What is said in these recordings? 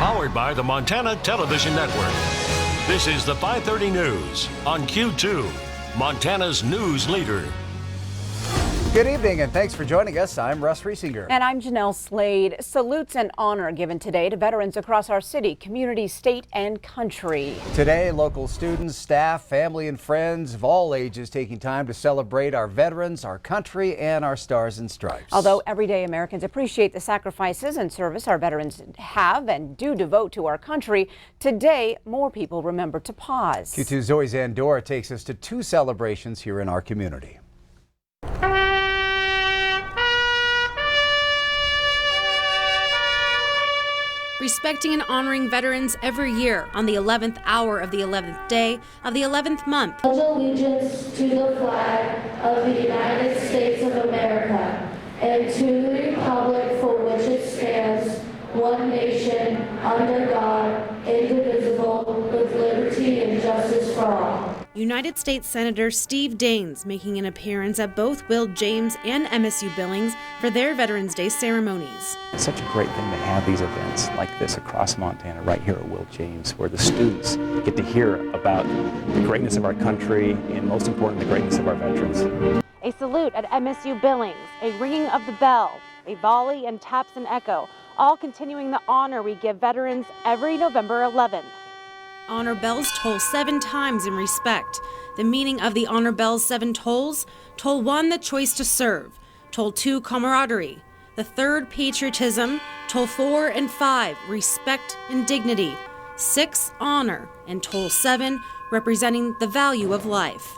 Powered by the Montana Television Network. This is the 5:30 News on Q2, Montana's news leader. Good evening and thanks for joining us. I'm Russ Riesinger. And I'm Jeanelle Slade. Salutes and honor given today to veterans across our city, community, state, and country. Today, local students, staff, family, and friends of all ages taking time to celebrate our veterans, our country, and our stars and stripes. Although everyday Americans appreciate the sacrifices and service our veterans have and do devote to our country, today more people remember to pause. Q2's Zoe Zandora takes us to two celebrations here in our community. Respecting and honoring veterans every year on the 11th hour of the 11th day of the 11th month. Pledge allegiance to the flag of the United States of America and to the republic for which it stands, one nation, under God, indivisible, with liberty and justice for all. United States Senator Steve Daines making an appearance at both Will James and MSU Billings for their Veterans Day ceremonies. It's such a great thing to have these events like this across Montana, right here at Will James, where the students get to hear about the greatness of our country and, most important, the greatness of our veterans. A salute at MSU Billings, a ringing of the bell, a volley and taps and echo, all continuing the honor we give veterans every November 11th. Honor bells toll 7 times in respect. The meaning of the honor bells' 7 tolls: toll 1, the choice to serve; toll 2, camaraderie; the 3rd, patriotism; toll 4 and 5, respect and dignity; 6, honor; and toll 7, representing the value of life.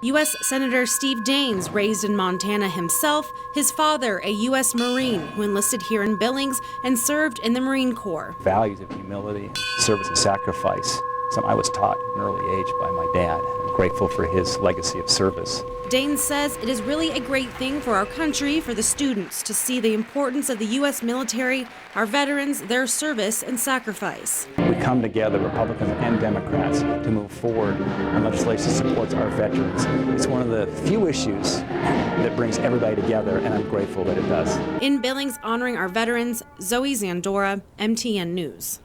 U.S. Senator Steve Daines, raised in Montana himself, his father a U.S. Marine who enlisted here in Billings and served in the Marine Corps. Values of humility, service, and sacrifice, something I was taught at an early age by my dad. I'm grateful for his legacy of service. Daines says it is really a great thing for our country, for the students, to see the importance of the U.S. military, our veterans, their service and sacrifice. We come together, Republicans and Democrats, to move forward on legislation that supports our veterans. It's one of the few issues that brings everybody together, and I'm grateful that it does. In Billings, honoring our veterans, Zoe Zandora, MTN News.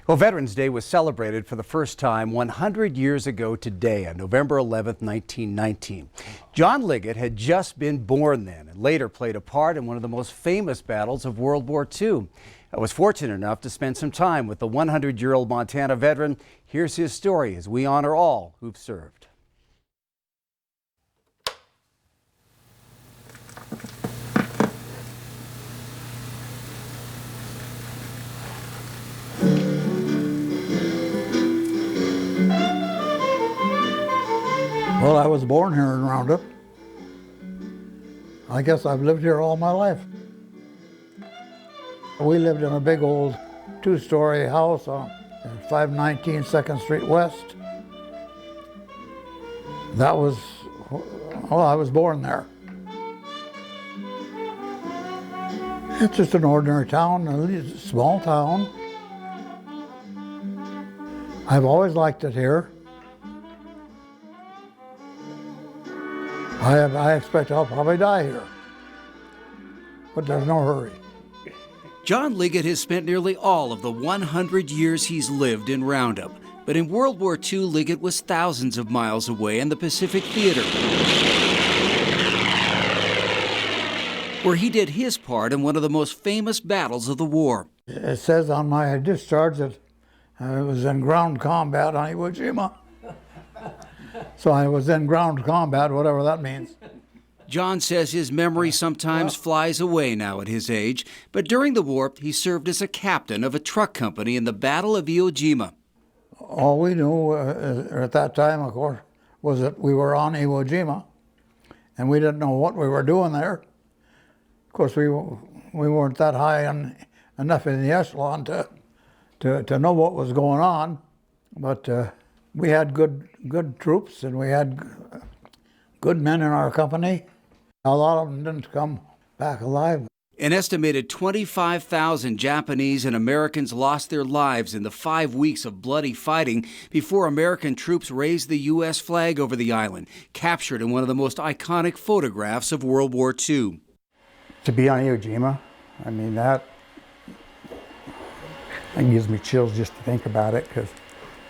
Well, Veterans Day was celebrated for the first time 100 years ago today on November 11th, 1919. John Liggett had just been born then and later played a part in one of the most famous battles of World War II. I was fortunate enough to spend some time with the 100-year-old Montana veteran. Here's his story as we honor all who've served. Well, I was born here in Roundup. I guess I've lived here all my life. We lived in a big old 2-story house on 519 2nd Street West. That was, well, I was born there. It's just an ordinary town, a small town. I've always liked it here. I expect I'll probably die here, but there's no hurry. John Liggett has spent nearly all of the 100 years he's lived in Roundup. But in World War II, Liggett was thousands of miles away in the Pacific Theater, where he did his part in one of the most famous battles of the war. It says on my discharge that I was in ground combat on Iwo Jima. So I was in ground combat, whatever that means. John says his memory sometimes flies away now at his age, but during the war, he served as a captain of a truck company in the Battle of Iwo Jima. All we knew at that time, of course, was that we were on Iwo Jima, and we didn't know what we were doing there. Of course, we weren't that high enough in the echelon to know what was going on, but we had good troops, and we had good men in our company. A lot of them didn't come back alive. An estimated 25,000 Japanese and Americans lost their lives in the 5 weeks of bloody fighting before American troops raised the U.S. flag over the island, captured in one of the most iconic photographs of World War II. To be on Iwo Jima, I mean, It gives me chills just to think about it, because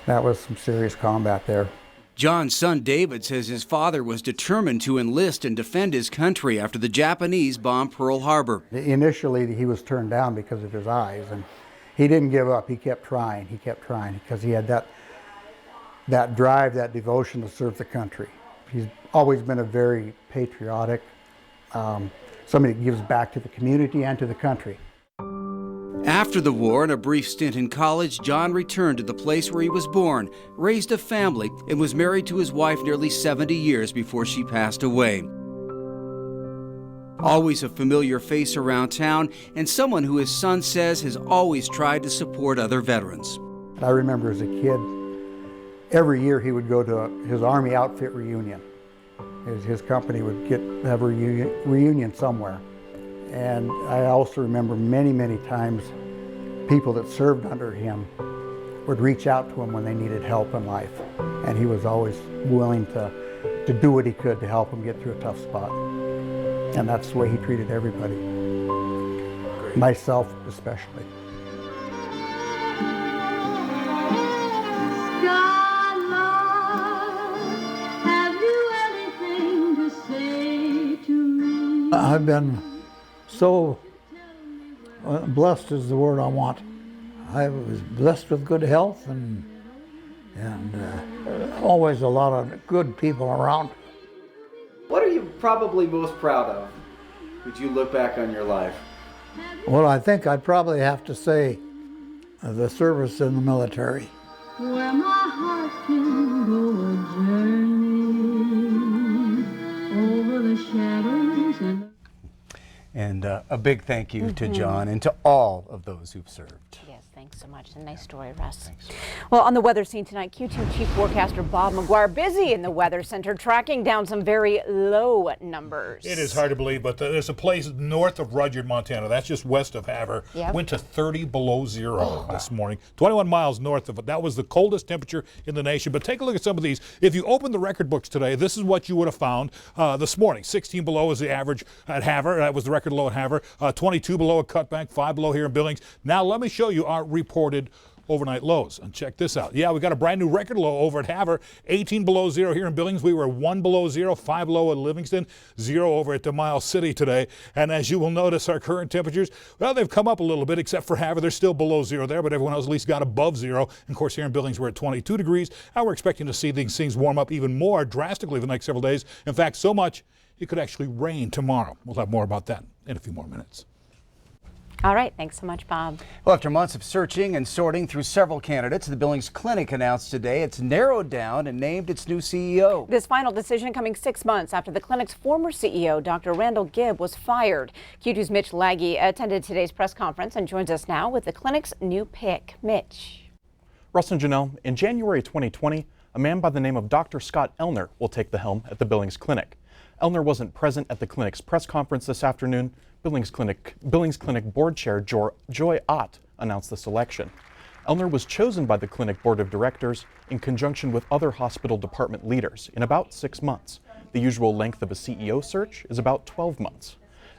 that was some serious combat there. John's son David says his father was determined to enlist and defend his country after the Japanese bombed Pearl Harbor. Initially, he was turned down because of his eyes, and he didn't give up. He kept trying, because he had that drive, that devotion to serve the country. He's always been a very patriotic, somebody that gives back to the community and to the country. After the war and a brief stint in college, John returned to the place where he was born, raised a family, and was married to his wife nearly 70 years before she passed away. Always a familiar face around town, and someone who his son says has always tried to support other veterans. I remember as a kid, every year he would go to his Army outfit reunion. His company would have a reunion somewhere. And I also remember many times people that served under him would reach out to him when they needed help in life. And he was always willing to do what he could to help them get through a tough spot. And that's the way he treated everybody, myself especially. I've been so blessed is the word I want. I was blessed with good health and always a lot of good people around. What are you probably most proud of? Would you look back on your life? Well, I think I'd probably have to say the service in the military. Where my heart can go a journey over the shadows And a big thank you to John and to all of those who've served. Yes, thanks so much. A nice story, Russ. Thanks. Well, on the weather scene tonight, Q2 Chief Forecaster Bob McGuire busy in the Weather Center tracking down some very low numbers. It is hard to believe, but there's a place north of Rudyard, Montana. That's just west of Havre. Yep. Went to 30 below zero this morning. 21 miles north of it. That was the coldest temperature in the nation. But take a look at some of these. If you open the record books today, this is what you would have found this morning. 16 below is the average at Havre. That was the record low at Havre. 22 below at Cutbank, 5 below here in Billings. Now let me show you our reported overnight lows. And check this out. Yeah, we got a brand new record low over at Havre. 18 below zero here in Billings. We were 1 below zero, 5 below at Livingston, 0 over at Miles City today. And as you will notice, our current temperatures, well, they've come up a little bit, except for Havre. They're still below zero there, but everyone else at least got above zero. And of course, here in Billings, we're at 22 degrees. And we're expecting to see these things warm up even more drastically the next several days. In fact, so much it could actually rain tomorrow. We'll have more about that in a few more minutes. All right, thanks so much, Bob. Well, after months of searching and sorting through several candidates, the Billings Clinic announced today it's narrowed down and named its new CEO. This final decision coming 6 months after the clinic's former CEO, Dr. Randall Gibb, was fired. Q2's Mitch Laggy attended today's press conference and joins us now with the clinic's new pick. Mitch. Russ and Jeanelle, in January 2020, a man by the name of Dr. Scott Elner will take the helm at the Billings Clinic. Elner wasn't present at the clinic's press conference this afternoon. Billings Clinic Board Chair Joy Ott announced the selection. Elner was chosen by the clinic board of directors in conjunction with other hospital department leaders in about 6 months. The usual length of a CEO search is about 12 months.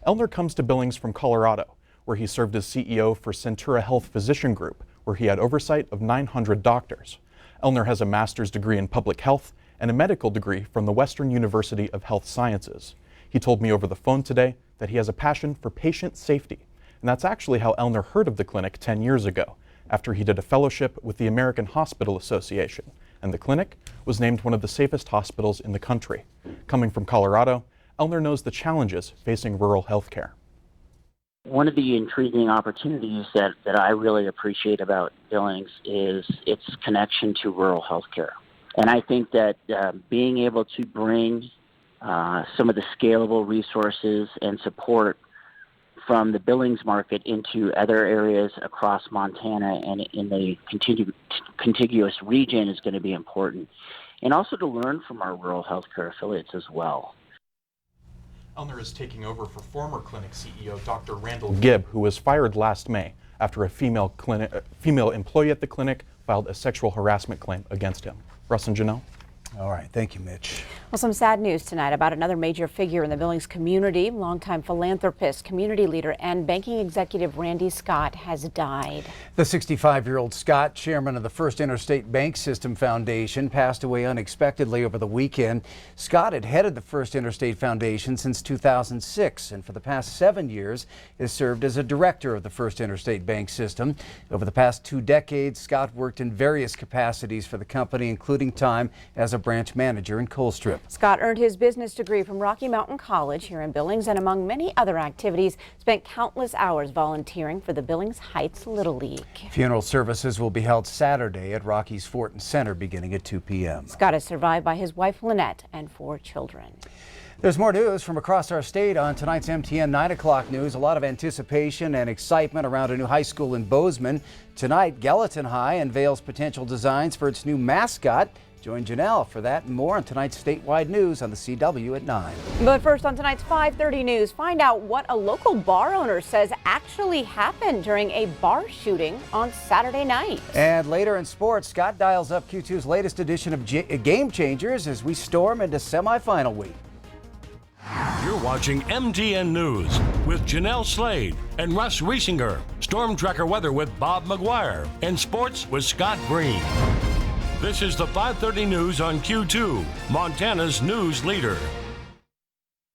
Elner comes to Billings from Colorado, where he served as CEO for Centura Health Physician Group, where he had oversight of 900 doctors. Elner has a master's degree in public health and a medical degree from the Western University of Health Sciences. He told me over the phone today that he has a passion for patient safety, and that's actually how Elner heard of the clinic 10 years ago, after he did a fellowship with the American Hospital Association, and the clinic was named one of the safest hospitals in the country. Coming from Colorado, Elner knows the challenges facing rural health care. One of the intriguing opportunities that I really appreciate about Billings is its connection to rural health care. And I think that being able to bring some of the scalable resources and support from the Billings market into other areas across Montana and in the contiguous region is going to be important. And also to learn from our rural healthcare affiliates as well. Elner is taking over for former clinic CEO Dr. Randall Gibb, who was fired last May after a female employee at the clinic filed a sexual harassment claim against him. Russ and Jeanelle? All right, thank you, Mitch. Well, some sad news tonight about another major figure in the Billings community. Longtime philanthropist, community leader, and banking executive Randy Scott has died. The 65-year-old Scott, chairman of the First Interstate Bank System Foundation, passed away unexpectedly over the weekend. Scott had headed the First Interstate Foundation since 2006, and for the past 7 years has served as a director of the First Interstate Bank System. Over the past 2 decades, Scott worked in various capacities for the company, including time as a branch manager in Colstrip. Scott earned his business degree from Rocky Mountain College here in Billings, and among many other activities, spent countless hours volunteering for the Billings Heights Little League. Funeral services will be held Saturday at Rocky's Fortin Center beginning at 2 p.m. Scott is survived by his wife Lynette and 4 children. There's more news from across our state on tonight's MTN 9 o'clock news. A lot of anticipation and excitement around a new high school in Bozeman. Tonight, Gallatin High unveils potential designs for its new mascot. Join Jeanelle for that and more on tonight's statewide news on the CW at 9. But first on tonight's 5:30 news, find out what a local bar owner says actually happened during a bar shooting on Saturday night. And later in sports, Scott dials up Q2's latest edition of Game Changers as we storm into semifinal week. You're watching MTN News with Jeanelle Slade and Russ Riesinger. Storm Tracker weather with Bob McGuire. And sports with Scott Green. This is the 5:30 news on Q2, Montana's news leader.